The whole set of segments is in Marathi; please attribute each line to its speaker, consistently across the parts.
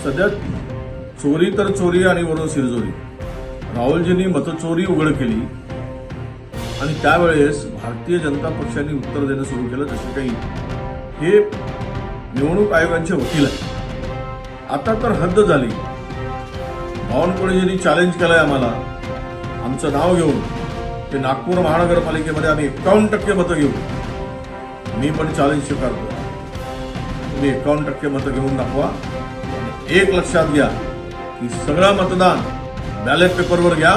Speaker 1: सध्या चोरी तर चोरी आणि वरून सिरजोरी. राहुलजींनी मतचोरी उघड केली आणि त्यावेळेस भारतीय जनता पक्षाने उत्तर देणं सुरू केलं जसे काही हे निवडणूक आयोगाचे वकील आहेत. आता तर हद्द झाली. बावनकुळेजींनी चॅलेंज केलंय आम्हाला, आमचं नाव घेऊन ते नागपूर महानगरपालिकेमध्ये आम्ही 51% मतं घेऊ. मी पण चॅलेंज स्वीकारतो. तुम्ही 51% मतं घेऊन दाखवा. एक लक्षात घ्या की सगळं मतदान बॅलेट पेपरवर घ्या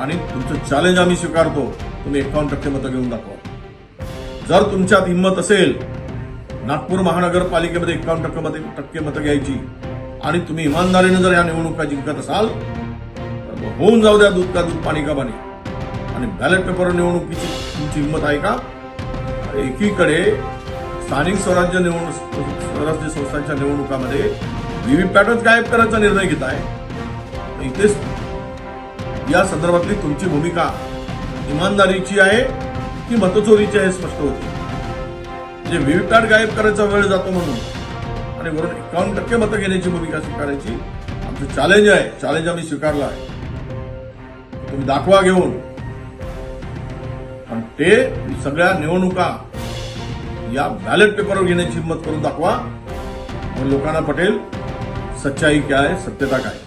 Speaker 1: आणि तुमचं चॅलेंज आम्ही स्वीकारतो. तुम्ही 51% मतं घेऊन दाखवा. जर तुमच्यात हिंमत असेल नागपूर महानगरपालिकेमध्ये 51% मतं घ्यायची आणि तुम्ही इमानदारीने जर या निवडणुका जिंकत असाल तर होऊन जाऊ द्या दूध का दूध पाणी का पाणी. आणि बॅलेट पेपर निवडणुकीची तुमची हिंमत आहे का? एकीकडे स्थानिक स्वराज्य संस्थांच्या निवडणुकामध्ये व्हीव्हीपॅटच गायब करायचा निर्णय घेत आहे. इथेच या संदर्भातली तुमची भूमिका इमानदारीची आहे की मतचोरीची आहे स्पष्ट होती. म्हणजे व्हीव्हीपॅट गायब करायचा वेळ जातो म्हणून आणि वरून 51% मतं घेण्याची भूमिका स्वीकारायची आमचं चॅलेंज आहे. चॅलेंज आम्ही स्वीकारलं आहे. तुम्ही दाखवा घेऊन. पण ते सगळ्या निवडणुका या बॅलेट पेपरवर घेण्याची हिंमत करून दाखवा. लोकांना पटेल सच्चाई काय, सत्यता काय.